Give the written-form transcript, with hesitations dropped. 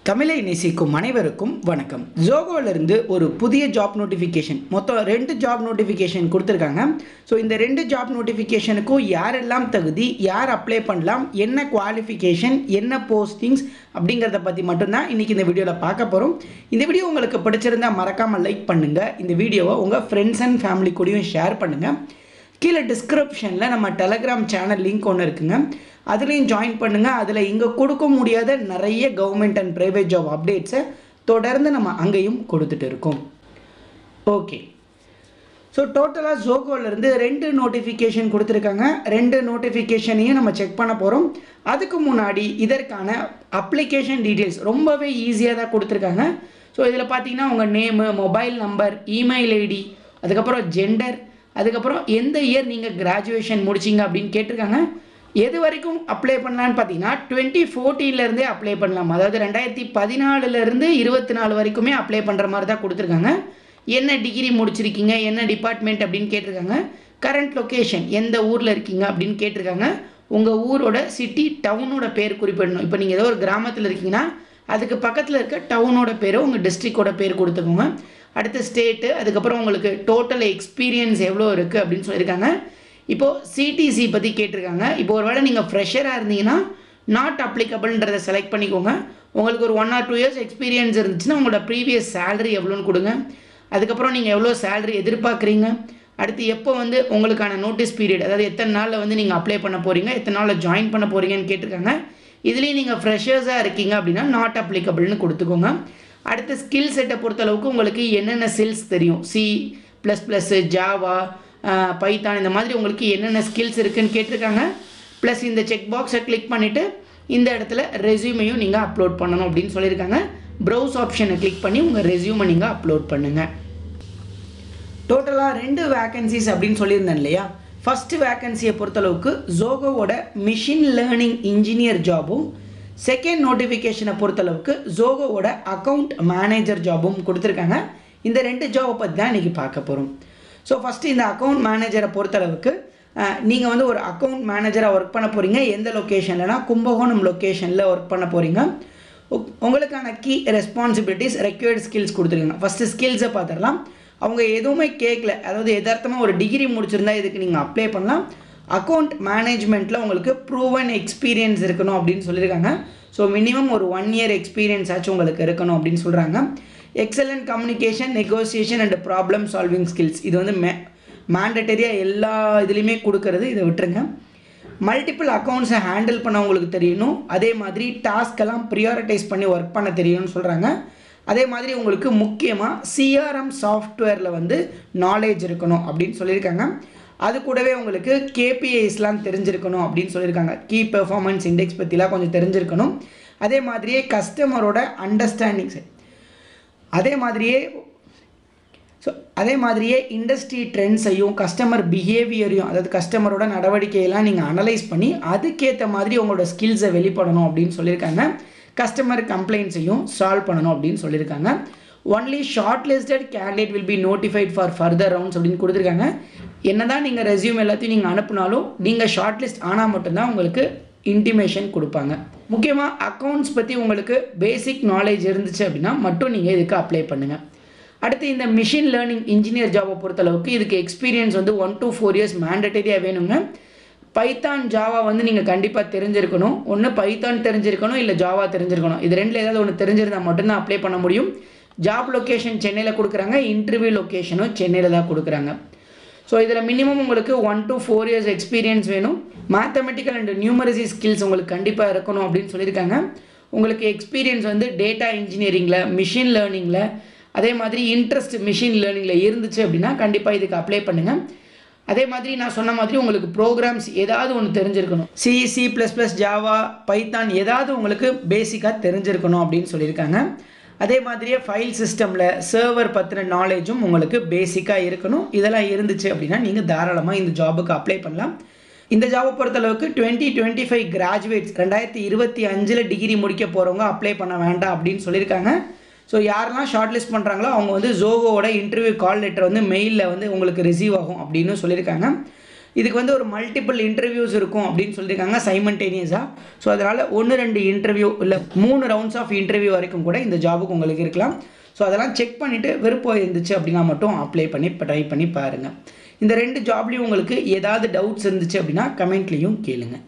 தமிழை நேசிக்கும் அனைவருக்கும் வணக்கம். ஜோகோவிலிருந்து ஒரு புதிய ஜாப் நோட்டிஃபிகேஷன், மொத்தம் 2 ஜாப் நோட்டிஃபிகேஷன் கொடுத்துருக்காங்க. ஸோ இந்த 2 ஜாப் நோட்டிஃபிகேஷனுக்கும் யாரெல்லாம் தகுதி, யார் அப்ளை பண்ணலாம், என்ன குவாலிஃபிகேஷன், என்ன போஸ்டிங்ஸ் அப்படிங்கிறத பற்றி மட்டும்தான் இன்றைக்கி இந்த வீடியோவில் பார்க்க போகிறோம். இந்த வீடியோ உங்களுக்கு பிடிச்சிருந்தால் மறக்காமல் லைக் பண்ணுங்கள். இந்த வீடியோவை உங்கள் ஃப்ரெண்ட்ஸ் அண்ட் ஃபேமிலி கூடயும் ஷேர் பண்ணுங்கள். கீழே டிஸ்கிரிப்ஷனில் நம்ம டெலகிராம் சேனல் லிங்க் ஒன்று இருக்குங்க, அதுலேயும் ஜாயின் பண்ணுங்கள். அதில் இங்கே கொடுக்க முடியாத நிறைய கவர்மெண்ட் அண்ட் ப்ரைவேட் ஜாப் அப்டேட்ஸை தொடர்ந்து நம்ம அங்கேயும் கொடுத்துட்டு இருக்கோம். ஓகே, ஸோ டோட்டலாக ஜோகோவிலேருந்து 2 நோட்டிஃபிகேஷன் கொடுத்துருக்காங்க. 2 நோட்டிஃபிகேஷனையும் நம்ம செக் பண்ண போகிறோம். அதுக்கு முன்னாடி இதற்கான அப்ளிகேஷன் டீட்டெயில்ஸ் ரொம்பவே ஈஸியாக தான் கொடுத்துருக்காங்க. ஸோ இதில் பார்த்தீங்கன்னா உங்கள் name, mobile number, email ID, அதுக்கப்புறம் ஜெண்டர், அதுக்கப்புறம் எந்த இயர் நீங்கள் கிராஜுவேஷன் முடிச்சிங்க அப்படின்னு கேட்டிருக்காங்க. எது வரைக்கும் அப்ளை பண்ணலான்னு பார்த்தீங்கன்னா 2014 அப்ளை பண்ணலாம். அதாவது 2014 24 வரைக்குமே அப்ளை பண்ணுற மாதிரி தான் கொடுத்துருக்காங்க. என்ன டிகிரி முடிச்சிருக்கீங்க, என்ன டிபார்ட்மெண்ட் அப்படின்னு கேட்டிருக்காங்க. கரண்ட் லொக்கேஷன், எந்த ஊரில் இருக்கீங்க அப்படின்னு கேட்டிருக்காங்க. உங்கள் ஊரோட சிட்டி, டவுனோட பேர் குறிப்பிடணும். இப்போ நீங்கள் ஏதோ ஒரு கிராமத்தில் இருக்கீங்கன்னா அதுக்கு பக்கத்தில் இருக்க டவுனோட பேர், உங்கள் டிஸ்ட்ரிக்டோட பேர் கொடுத்துக்கோங்க. அடுத்து ஸ்டேட்டு, அதுக்கப்புறம் உங்களுக்கு டோட்டல் எக்ஸ்பீரியன்ஸ் எவ்வளோ இருக்குது அப்படின்னு சொல்லியிருக்காங்க. இப்போது சிடிசி பற்றி கேட்டிருக்காங்க. இப்போ ஒரு வேளை நீங்கள் ஃப்ரெஷராக இருந்தீங்கன்னா நாட் அப்ளிகபிள்ன்றதை செலக்ட் பண்ணிக்கோங்க. உங்களுக்கு ஒரு 1 or 2 years எக்ஸ்பீரியன்ஸ் இருந்துச்சுன்னா உங்களோட ப்ரீவியஸ் சேலரி எவ்வளோன்னு கொடுங்க. அதுக்கப்புறம் நீங்கள் எவ்வளோ சேலரி எதிர்பார்க்குறீங்க, அடுத்து எப்போ உங்களுக்கான நோட்டீஸ் பீரியட், அதாவது எத்தனை நாளில் நீங்கள் அப்ளை பண்ண போகிறீங்க, எத்தனை நாளில் ஜாயின் பண்ண போகிறீங்கன்னு கேட்டிருக்காங்க. இதுலேயும் நீங்கள் ஃப்ரெஷர்ஸாக இருக்கீங்க அப்படின்னா நாட் அப்ளிகபிள்னு கொடுத்துக்கோங்க. அடுத்து ஸ்கில் செட்டை பொறுத்தளவுக்கு உங்களுக்கு என்னென்ன ஸ்கில்ஸ் தெரியும், C++, ஜாவா, பைத்தான், இந்த மாதிரி உங்களுக்கு என்னென்ன ஸ்கில்ஸ் இருக்குதுன்னு கேட்டிருக்காங்க. ப்ளஸ் இந்த செக் பாக்ஸை கிளிக் பண்ணிவிட்டு இந்த இடத்துல ரெஸ்யூமையும் நீங்கள் அப்லோட் பண்ணணும் அப்படின்னு சொல்லியிருக்காங்க. ப்ரௌஸ் ஆப்ஷனை கிளிக் பண்ணி உங்கள் ரெஸ்யூமை நீங்கள் அப்லோட் பண்ணுங்கள். டோட்டலாக 2 வேக்கன்சிஸ் அப்படின்னு சொல்லியிருந்தேன் இல்லையா. ஃபஸ்ட்டு வேக்கன்சியை பொறுத்தளவுக்கு ஜோகோவோட மிஷின் லேர்னிங் இன்ஜினியர் ஜாபும், செகண்ட் நோட்டிஃபிகேஷனை பொறுத்தளவுக்கு ஜோகோவோட அக்கௌண்ட் மேனேஜர் ஜாபும் கொடுத்துருக்காங்க. இந்த 2 ஜாபை பற்றி தான் இன்றைக்கி பார்க்க போகிறோம். ஸோ ஃபஸ்ட்டு இந்த அக்கௌண்ட் மேனேஜரை பொறுத்தளவுக்கு நீங்கள் ஒரு அக்கௌண்ட் மேனேஜராக ஒர்க் பண்ண போகிறீங்க. எந்த லொக்கேஷன்லனா கும்பகோணம் லொக்கேஷனில் ஒர்க் பண்ண போகிறீங்க. உங்களுக்கான கீ ரெஸ்பான்சிபிலிட்டிஸ், ரெக்வயர்டு ஸ்கில்ஸ் கொடுத்துருக்காங்க. ஃபஸ்ட்டு ஸ்கில்ஸை பார்த்துடலாம். அவங்க எதுவுமே கேட்கல, அதாவது எதார்த்தமாக ஒரு டிகிரி முடிச்சிருந்தா இதுக்கு நீங்கள் அப்ளை பண்ணலாம். அக்கௌண்ட் மேனேஜ்மெண்ட்டில் உங்களுக்கு ப்ரூவன் எக்ஸ்பீரியன்ஸ் இருக்கணும் அப்படின்னு சொல்லியிருக்காங்க. ஸோ மினிமம் ஒரு 1 year எக்ஸ்பீரியன்ஸ் ஆச்சும் உங்களுக்கு இருக்கணும் அப்படின்னு சொல்கிறாங்க. Excellent communication, negotiation and problem solving skills, இது மேண்டட்டரியாக எல்லா இதுலேயுமே கொடுக்கறது, இதை விட்டுருங்க. மல்டிபிள் அக்கௌண்ட்ஸை ஹேண்டில் பண்ண உங்களுக்கு தெரியணும். அதே மாதிரி டாஸ்க்கெல்லாம் ப்ரியாரிட்டைஸ் பண்ணி ஒர்க் பண்ண தெரியணும்னு சொல்கிறாங்க. அதே மாதிரி உங்களுக்கு முக்கியமாக CRM சாஃப்ட்வேரில் நாலேஜ் இருக்கணும் அப்படின்னு சொல்லியிருக்காங்க. அது கூடவே உங்களுக்கு KPIஸ்லாம் தெரிஞ்சிருக்கணும் அப்படின்னு சொல்லியிருக்காங்க. கீ பெர்ஃபார்மன்ஸ் இண்டெக்ஸ் பற்றிலாம் கொஞ்சம் தெரிஞ்சிருக்கணும். அதே மாதிரியே கஸ்டமரோட அண்டர்ஸ்டாண்டிங்ஸ், அதே மாதிரியே இண்டஸ்ட்ரி ட்ரெண்ட்ஸையும் கஸ்டமர் பிஹேவியரையும், அதாவது கஸ்டமரோட நடவடிக்கையெல்லாம் நீங்கள் அனலைஸ் பண்ணி அதுக்கேற்ற மாதிரி உங்களோட ஸ்கில்ஸை வெளிப்படணும் அப்படின்னு சொல்லியிருக்காங்க. கஸ்டமர் கம்ப்ளைண்ட்ஸையும் சால்வ் பண்ணணும் அப்படின்னு சொல்லியிருக்காங்க. Only short listed candidate will be notified for further rounds அப்படின்னு கொடுத்துருக்காங்க. என்ன தான் நீங்கள் ரெஸ்யூம் எல்லாத்தையும் நீங்கள் அனுப்புனாலும் நீங்கள் ஷார்ட் லிஸ்ட் ஆனால் மட்டும்தான் உங்களுக்கு இன்டிமேஷன் கொடுப்பாங்க. முக்கியமாக அக்கௌண்ட்ஸ் பற்றி உங்களுக்கு பேசிக் நாலேஜ் இருந்துச்சு அப்படின்னா மட்டும் நீங்கள் இதுக்கு அப்ளை பண்ணுங்கள். அடுத்து இந்த மிஷின் லேர்னிங் இன்ஜினியர் ஜாபை பொறுத்தளவுக்கு இதுக்கு எக்ஸ்பீரியன்ஸ் 1 to 4 years மேண்டட்டரியாக வேணுங்க. பைத்தான், ஜாவா நீங்கள் கண்டிப்பாக தெரிஞ்சிருக்கணும். ஒன்று பைத்தான் தெரிஞ்சிருக்கணும், இல்லை ஜாவா தெரிஞ்சிருக்கணும். இது 2ல் ஏதாவது ஒன்று தெரிஞ்சிருந்தால் மட்டும்தான் அப்ளை பண்ண முடியும். ஜாப் லொக்கேஷன் சென்னையில் கொடுக்குறாங்க, இன்டர்வியூ லொக்கேஷனும் சென்னையில் தான் கொடுக்குறாங்க. ஸோ இதில் மினிமம் உங்களுக்கு 1 to 4 years எக்ஸ்பீரியன்ஸ் வேணும். மேத்தமெட்டிக்கல் அண்ட் நியூமரசி ஸ்கில்ஸ் உங்களுக்கு கண்டிப்பாக இருக்கணும் அப்படின்னு சொல்லியிருக்காங்க. உங்களுக்கு எக்ஸ்பீரியன்ஸ் டேட்டா இன்ஜினியரிங்கில், மிஷின் லேர்னிங்கில், அதே மாதிரி இன்ட்ரெஸ்ட் மிஷின் லேர்னிங்கில் இருந்துச்சு அப்படின்னா கண்டிப்பாக இதுக்கு அப்ளை பண்ணுங்கள். அதே மாதிரி நான் சொன்ன மாதிரி உங்களுக்கு ப்ரோக்ராம்ஸ் ஏதாவது ஒன்று தெரிஞ்சிருக்கணும். C++, ஜாவா, பைத்தான் ஏதாவது உங்களுக்கு பேசிக்காக தெரிஞ்சிருக்கணும் அப்படின்னு சொல்லியிருக்காங்க. அதே மாதிரியே ஃபைல் சிஸ்டமில் சர்வர் பற்றின நாலேஜும் உங்களுக்கு பேசிக்காக இருக்கணும். இதெல்லாம் இருந்துச்சு அப்படின்னா நீங்கள் தாராளமாக இந்த ஜாபுக்கு அப்ளை பண்ணலாம். இந்த ஜாபை பொறுத்தளவுக்கு 2025 கிராஜுவேட்ஸ், 2025 டிகிரி முடிக்க போகிறவங்க அப்ளை பண்ண வேண்டாம் அப்படின்னு சொல்லியிருக்காங்க. ஸோ யாரெல்லாம் ஷார்ட் லிஸ்ட் பண்ணுறாங்களோ அவங்க ஜோகோவோட இன்டர்வியூ கால் லெட்டர் மெயிலில் உங்களுக்கு ரிசீவ் ஆகும் அப்படின்னு சொல்லியிருக்காங்க. இதுக்கு வந்து ஒரு மல்டிபிள் இன்டர்வியூஸ் இருக்கும் அப்படின்னு சொல்லியிருக்காங்க சைமல்டேனியஸாக. ஸோ அதனால் 1-2 இன்டர்வியூ இல்லை 3 ரவுண்ட்ஸ் ஆஃப் இன்டர்வியூ வரைக்கும் கூட இந்த ஜாபுக்கு உங்களுக்கு இருக்கலாம். ஸோ அதெல்லாம் செக் பண்ணிவிட்டு விருப்பம் இருந்துச்சு அப்படின்னா மட்டும் அப்ளை பண்ணி ட்ரை பண்ணி பாருங்கள். இந்த 2 ஜாப்லேயும் உங்களுக்கு ஏதாவது டவுட்ஸ் இருந்துச்சு அப்படின்னா கமெண்ட்லேயும் கேளுங்கள்.